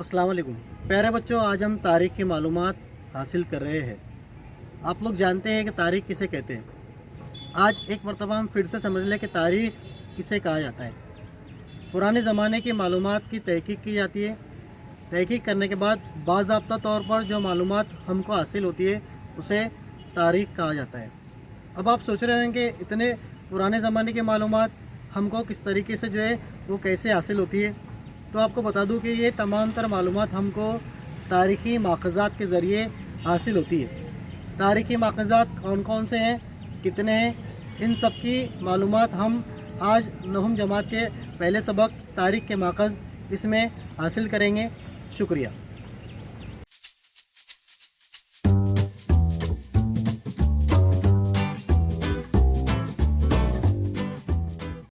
अस्सलाम वालेकुम प्यारे बच्चों, आज हम तारीख़ की मालूमात हासिल कर रहे हैं। आप लोग जानते हैं कि तारीख़ किसे कहते हैं। आज एक मरतबा हम फिर से समझ लें कि तारीख़ किसे कहा जाता है। पुराने ज़माने की मालूमात की तहकीक की जाती है। तहकीक करने के बाद बाज़ाब्ता तौर पर जो मालूमात हमको हासिल होती है उसे तारीख़ कहा जाता है। अब आप सोच रहे होंगे कि इतने पुराने ज़माने की मालूमात हमको किस तरीके से जो है वो कैसे हासिल होती है। तो आपको बता दूं कि ये तमाम तर मालूमात हमको तारीख़ी माख़ज़ात के ज़रिए हासिल होती है। तारीख़ी माख़ज़ात कौन कौन से हैं, कितने हैं, इन सब की मालूमात हम आज नवम जमात के पहले सबक तारीख़ के माख़ज़ इसमें हासिल करेंगे। शुक्रिया।